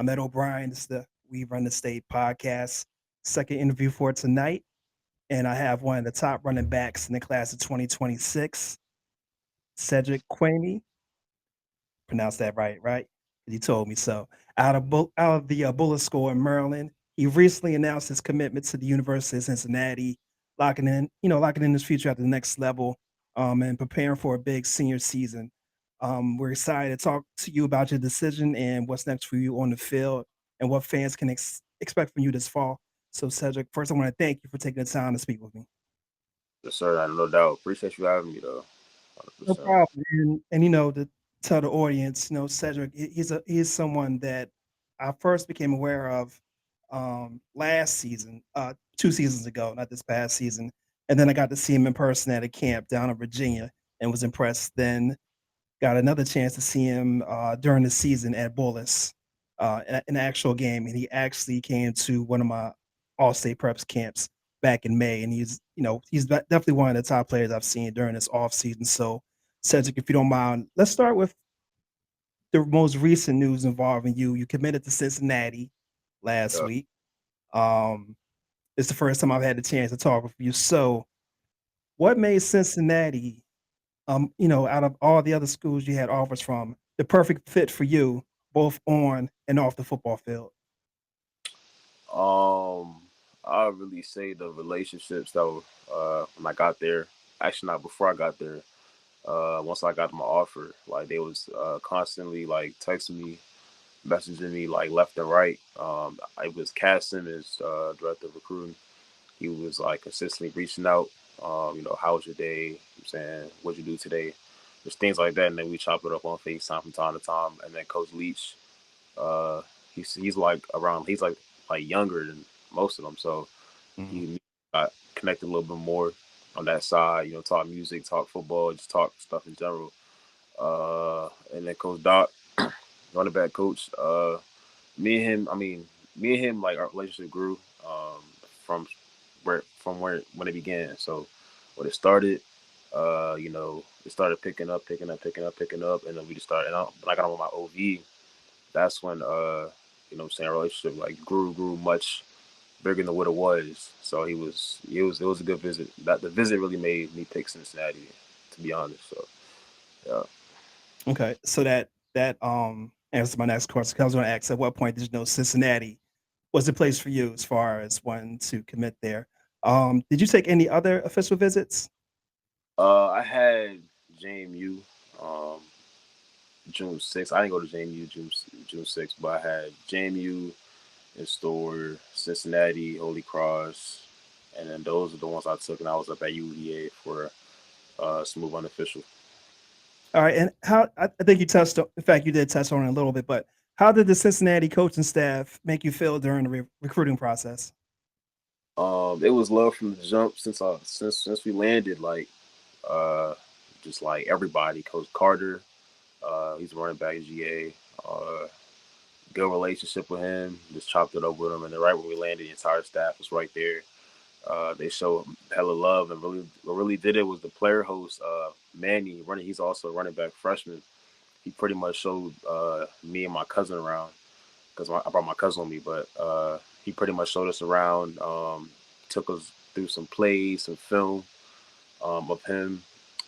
I'm Ed O'Brien. This is the We Run the State podcast, second interview for tonight. And I have one of the top running backs in the class of 2026, Cedric Kouemi. Pronounced that right, right? He told me so. Out of the Bullet School in Maryland, he recently announced his commitment to the University of Cincinnati, locking in his future at the next level, and preparing for a big senior season. We're excited to talk to you about your decision and what's next for you on the field, and what fans can expect from you this fall. So, Cedric, first I want to thank you for taking the time to speak with me. Yes, sir. I no doubt. Appreciate you having me though. Hundred No percent. problem. And to tell the audience, Cedric, he's someone that I first became aware of last season, 2 seasons ago, not this past season. And then I got to see him in person at a camp down in Virginia and was impressed. Then got another chance to see him during the season at Bullis, an actual game, and he actually came to one of my All-State Preps camps back in May, and he's definitely one of the top players I've seen during this off season. So, Cedric, if you don't mind, let's start with the most recent news involving you. You committed to Cincinnati last Yeah. week. Um, it's the first time I've had the chance to talk with you. So, what made Cincinnati out of all the other schools you had offers from, the perfect fit for you, both on and off the football field? Um, I really say the relationships that were when I got there. Actually, not before I got there. Once I got my offer, like they was constantly like texting me, messaging me like left and right. I was Cass Simmons, director of recruiting. He was like consistently reaching out. How was your day? I'm saying, what'd you do today? Just things like that, and then we chop it up on FaceTime from time to time. And then Coach Leach, uh, he's like around, he's like younger than most of them, so Mhm. he got connected a little bit more on that side. Talk music, talk football, just talk stuff in general. And then Coach Doc, running back coach. Me and him, I mean, me and him, like our relationship grew from where when it began. So when it started, it started picking up, and then we just started. And when I got on my OV, that's when what I'm saying, our relationship like grew much bigger than what it was. So it was a good visit. That the visit really made me pick Cincinnati, to be honest. So yeah. Okay, so that answers my next question. 'Cause I was going to ask, at what point did you know Cincinnati was the place for you as far as wanting to commit there? Did you take any other official visits? I had JMU. Um, June 6th. I didn't go to JMU June 6th, but I had JMU in store, Cincinnati, Holy Cross, and then those are the ones I took, and I was up at UVA for smooth unofficial. All right, and I think you touched on, in fact, you did touch on it a little bit, but how did the Cincinnati coaching staff make you feel during the recruiting process? It was love from the jump since we landed. Like uh, just like everybody, Coach Carter, he's a running back at GA. Good relationship with him. Just chopped it up with him, and then right when we landed, the entire staff was right there. They showed hella love, and really what really did it was the player host, Manny running. He's also a running back freshman. He pretty much showed me and my cousin around because I brought my cousin with me, but he pretty much showed us around. Took us through some plays, some film of him,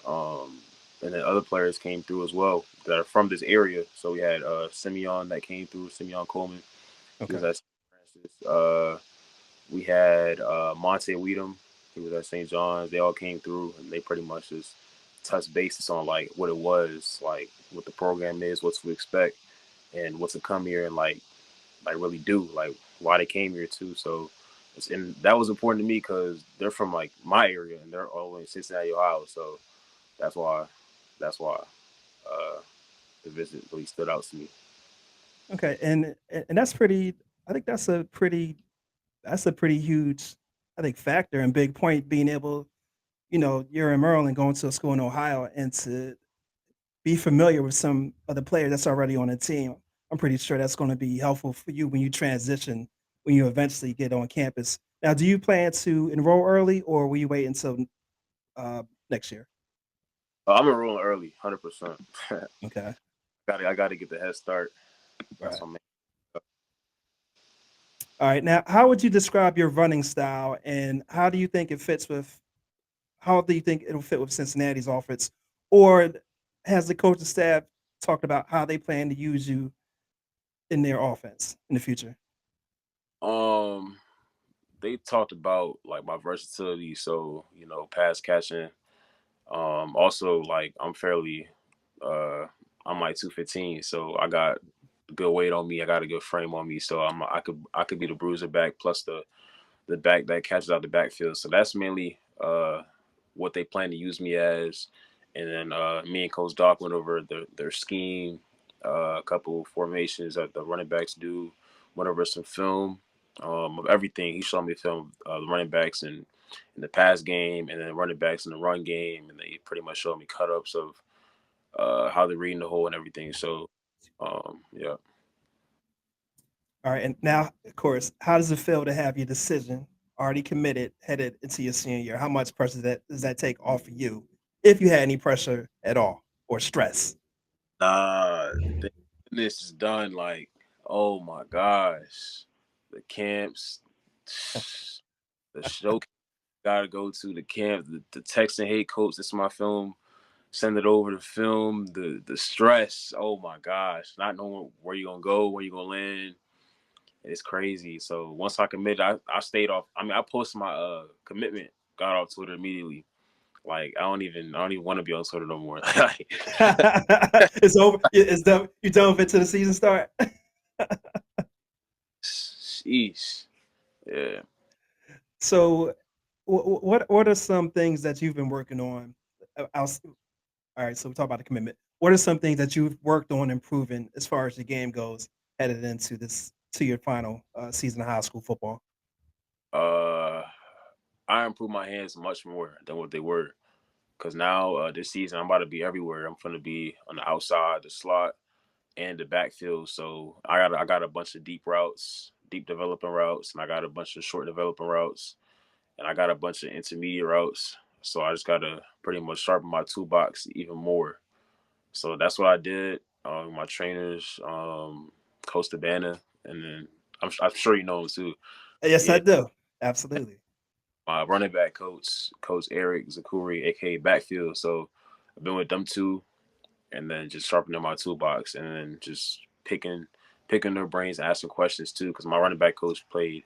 um, and then other players came through as well that are from this area. So we had Simeon that came through, Simeon Coleman. He was Okay. at St. Francis. We had Monte Weedham. He was at St. John's. They all came through, and they pretty much just touched bases on like what it was, like what the program is, what to expect, and what to come here and like really do, like why they came here too. So, and that was important to me because they're from like my area and they're all in Cincinnati, Ohio. So that's why that's why uh, the visit really stood out to me. Okay, and that's pretty. I think that's a pretty huge, I think, factor and big point being able, you're in Maryland going to a school in Ohio and to be familiar with some of the players that's already on the team. I'm pretty sure that's going to be helpful for you when you transition, when you eventually get on campus. Now, do you plan to enroll early or will you wait until next year? I'm enrolling early, 100%. Okay, I got to get the head start. That's right. what I'm. All right. Now, how would you describe your running style, and how do you think it fits with? How do you think it'll fit with Cincinnati's offense, or has the coaching staff talked about how they plan to use you in their offense in the future? Um, they talked about like my versatility, so pass catching. Also like uh I'm like 215, so I got good weight on me. I got a good frame on me, so I could be the bruiser back plus the back that catches out the backfield. So that's mainly what they plan to use me as. And then me and Coach Doc went over their scheme, a couple formations that the running backs do, went over some film of everything. He showed me film the running backs in the pass game, and then running backs in the run game, and they pretty much showed me cut ups of how they're reading the hole and everything. So yeah. All right, and now, of course, how does it feel to have your decision already committed headed into your senior year? How much pressure does that take off of you, if you had any pressure at all or stress? Thank goodness is done. Like, oh my gosh, the camps, the show gotta go to the camp. The Texan hate coach. This is my film. Send it over to film. The stress. Oh my gosh, not knowing where you're gonna go, where you're gonna land. It's crazy. So once I committed, I stayed off. I mean, I posted my commitment. Got off Twitter immediately. Like I don't even want to be on Twitter no more. Like, It's over. It's done. You done with it to the season start. sheesh. Yeah. So, what are some things that you've been working on? All right, so we talk about the commitment. What are some things that you've worked on improving as far as the game goes headed into this to your final season of high school football? Uh, I improved my hands much more than what they were. Cause now this season I'm about to be everywhere. I'm gonna be on the outside, the slot, and the backfield. So I got a bunch of deep routes, deep developing routes, and I got a bunch of short developing routes, and I got a bunch of intermediate routes. So I just gotta pretty much sharpen my toolbox even more. So that's what I did. My trainers, Coach Cabana, and then I'm sure you know him too. Yes, I Yeah, do. Absolutely. my running back coach, Coach Eric Zakuri, aka Backfield. So I've been with them two, and then just sharpening my toolbox, and then just picking their brains, and asking questions too, because my running back coach played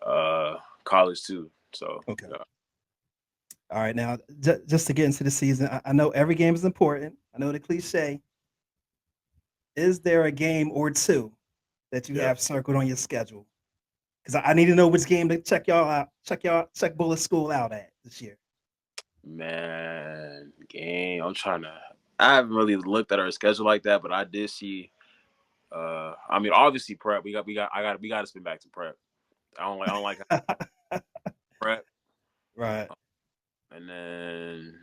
uh, college too. So Okay. yeah. All right. Now, just to get into the season, I know every game is important. I know the cliche. Is there a game or two that you Yeah, have circled on your schedule? Because I need to know which game to check y'all out. Check Bullet School out at this year. man, game. I haven't really looked at our schedule like that, but I did see. I mean, obviously prep. We got to spin back to prep. I don't like prep, Right. and then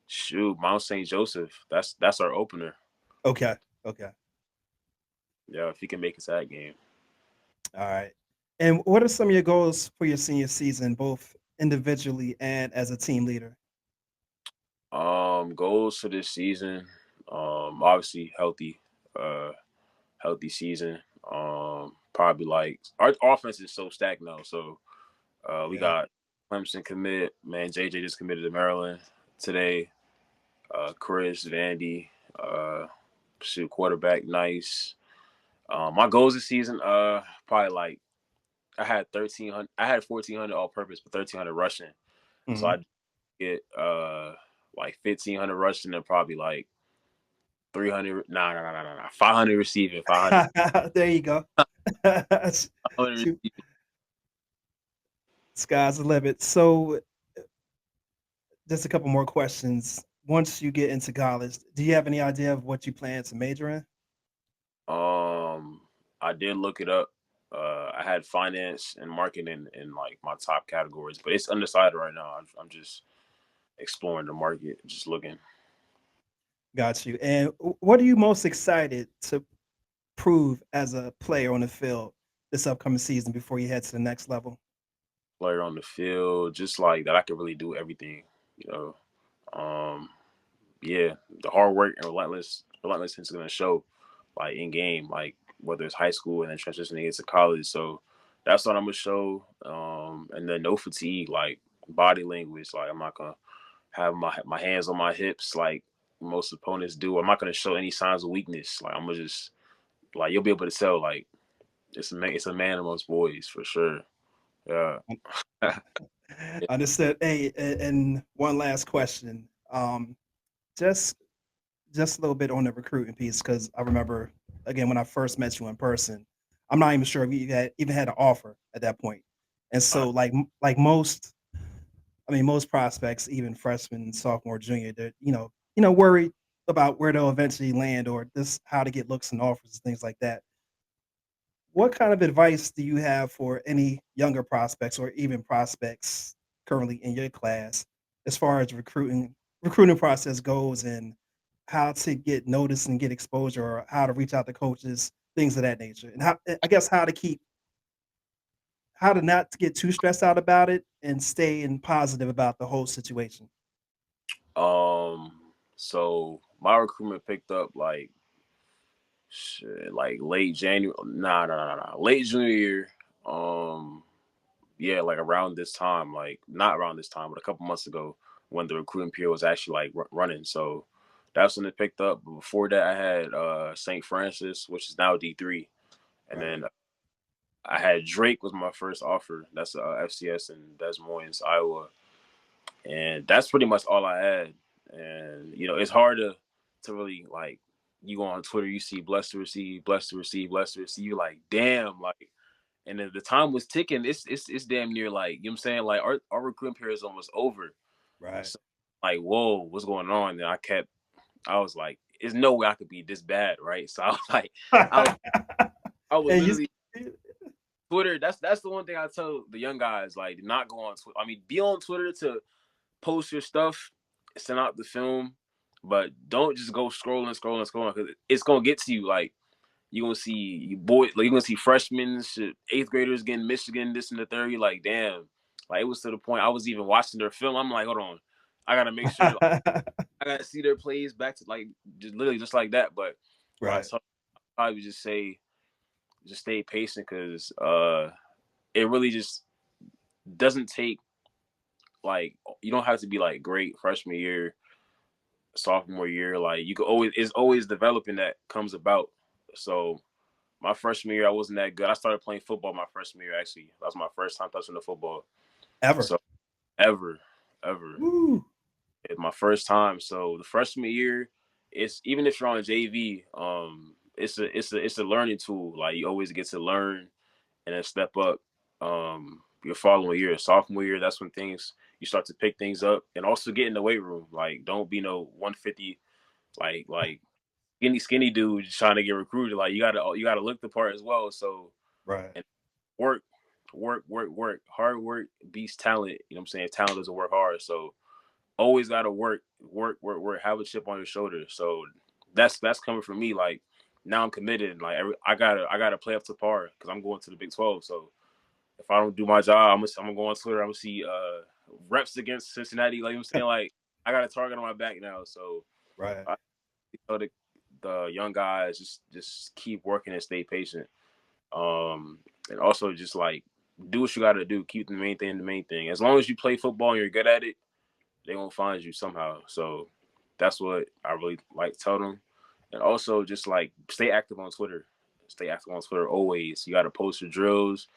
shoot, Mount St. Joseph. That's our opener. Okay. Okay. Yeah, if he can make it to that game. All right. And what are some of your goals for your senior season, both individually and as a team leader? Goals for this season. Obviously uh, healthy season. Probably like our offense is so stacked now. So we Yeah. got Clemson commit. Man, JJ just committed to Maryland today. Chris, Vandy, shoot quarterback, nice. My goals this season, probably like I had 1,300. I had 1,400 all purpose, but 1,300 rushing. So Mhm. I get like 1,500 rushing and probably like 300. Nah, nah, nah, nah, nah. 500 receiving. 500. There you go. 500 Shoot, receiving. sky's the limit. So, just a couple more questions. Once you get into college, do you have any idea of what you plan to major in? Um, I did look it up. I had finance and marketing in like my top categories, but it's undecided right now. I'm just exploring the market, just looking. Got you. And what are you most excited to prove as a player on the field this upcoming season before you head to the next level? Player on the field, just like that, I could really do everything. You know, um, yeah, the hard work and relentlessness is gonna show, like in game. Like whether it's high school and then transitioning into college. So that's what I'm gonna show. And then no fatigue, like body language. Like I'm not gonna have my hands on my hips like most opponents do. I'm not gonna show any signs of weakness. Like I'm gonna just like you'll be able to tell like it's a man amongst boys for sure. Yeah. Understood. Hey, and one last question. Just just a little bit on the recruiting piece because I remember again when I first met you in person. I'm not even sure if you had even had an offer at that point. And Uh, so like most, I mean most prospects, even freshmen, sophomore, junior, they're worried about where they'll eventually land or this how to get looks and offers and things like that. What kind of advice do you have for any younger prospects or even prospects currently in your class as far as recruiting process goes and how to get noticed and get exposure or how to reach out to coaches, things of that nature. And how I guess how to not to get too stressed out about it and staying positive about the whole situation. um. So my recruitment picked up like like late January. Nah. Late junior year. Um. Yeah, like around this time, like not around this time, but a couple months ago when the recruiting period was actually like running. So that's when it picked up. But before that, I had St. Francis, which is now D3, and Right. then I had Drake was my first offer. That's FCS in Des Moines, Iowa, and that's pretty much all I had. And it's hard to really like you go on Twitter, you see blessed to receive, blessed to receive, blessed to receive. You're like, damn, like and then the time was ticking. It's damn near like you know what I'm saying. Like our recruiting period is almost over. Right. So like, whoa, what's going on? And I was like, there's no way I could be this bad, right? So I was like, I was, I would and you literally Twitter. That's the one thing I tell the young guys like, not go on Twitter. I mean, be on Twitter to post your stuff, send out the film, but don't just go scrolling because it's gonna get to you. Like you gonna see like you gonna see freshmen, shit, eighth graders getting Michigan, this and the third. You're like, damn. Like it was to the point I was even watching their film. I'm like, hold on, I gotta make sure I gotta see their plays back to like just literally just like that. But what I right. saw, I would just say, just stay patient because it really just doesn't take like you don't have to be like great freshman year, sophomore year. Like you could always it's always developing that comes about. So my freshman year, I wasn't that good. I started playing football my freshman year. Actually, that was my first time touching the football. Ever. So ever, ever, Woo. it's my first time. So the freshman year, it's even if you're on JV, it's a learning tool. Like you always get to learn and then step up. Your following year, sophomore year, that's when things you start to pick things up and also get in the weight room. Like don't be no 150 like skinny dude just trying to get recruited. Like you gotta look the part as well. So Right. and work, work. Hard work beats talent. You know what I'm saying? Talent doesn't work hard. So always gotta work. Have a chip on your shoulder. So that's coming from me. Like now I'm committed. Like I gotta play up to par because I'm going to the Big 12. So if I don't do my job, I'm gonna go on Twitter. I'm gonna see reps against Cincinnati. Like you know what I'm saying, like I got a target on my back now. So Right. I tell the young guys just keep working and stay patient. And also just like do what you got to do. Keep the main thing the main thing. As long as you play football and you're good at it, they won't find you somehow. So that's what I really like to tell them. And also just like stay active on Twitter. Stay active on Twitter always. You got to post your drills,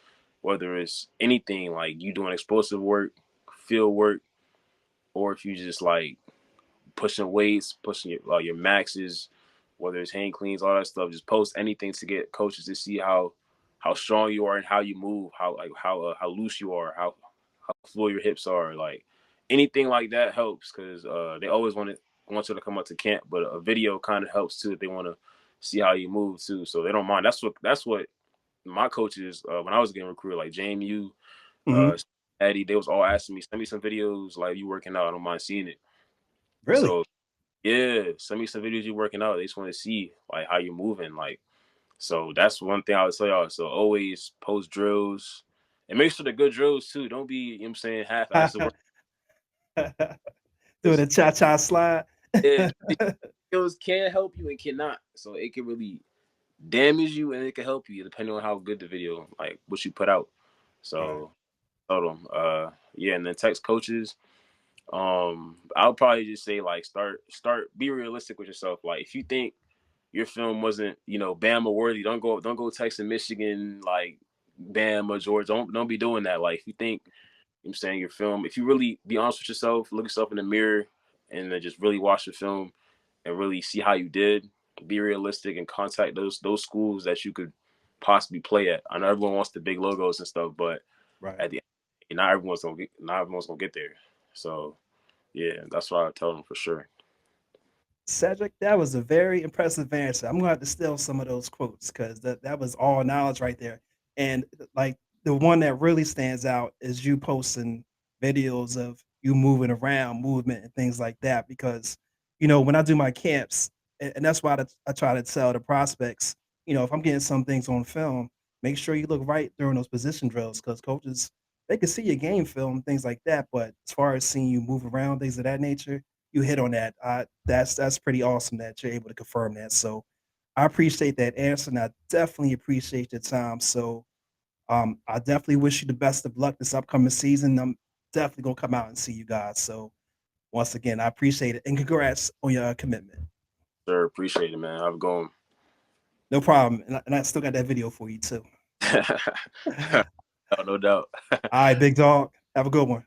whether it's anything like you doing explosive work, field work, or if you just like pushing weights, pushing your maxes, whether it's hand cleans, all that stuff. Just post anything to get coaches to see how strong you are and how you move, how loose you are, how full your hips are. Like anything like that helps because they always want you to come up to camp, but a video kind of helps too if they want to see how you move too. So they don't mind. That's what my coaches when I was getting recruited, like JMU, Mhm. uh, Eddie, they was all asking me, send me some videos like you working out. I don't mind seeing it. Really? So yeah, send me some videos you working out. They just want to see like how you're moving. Like so that's one thing I would tell y'all. So always post drills and make sure they're good drills too. Don't be, you know what I'm saying, half ass the work. Doing a 'Cause, cha-cha slide. yeah, skills can help you and cannot. So it can really damage you and it can help you depending on how good the video, like what you put out. Right. So told them, yeah, and then text coaches. I'll probably just say like be realistic with yourself. Like if you think your film wasn't, Bama worthy, don't go texting Michigan like Bama, Georgia. Don't be doing that. Like if you think, I'm saying, your film, if you really be honest with yourself, look yourself in the mirror and then just really watch the film and really see how you did, be realistic and contact those schools that you could possibly play at. I know everyone wants the big logos and stuff, but Right. at the end, not everyone's gonna get there. So yeah, that's what I tell them for sure. Cedric, that was a very impressive answer. I'm gonna have to steal some of those quotes because that was all knowledge right there. And like the one that really stands out is you posting videos of you moving around, movement and things like that. Because when I do my camps, and that's why I try to tell the prospects, if I'm getting some things on film, make sure you look right during those position drills because coaches they can see your game film, things like that. But as far as seeing you move around, things of that nature, you hit on that. That's pretty awesome that you're able to confirm that. So I appreciate that answer, and I definitely appreciate your time. So I definitely wish you the best of luck this upcoming season. I'm definitely gonna come out and see you guys. So once again, I appreciate it, and congrats on your commitment. Sure, appreciate it, man. Have a good one. No problem, and I still got that video for you too. No, no doubt. All right, big dog. Have a good one.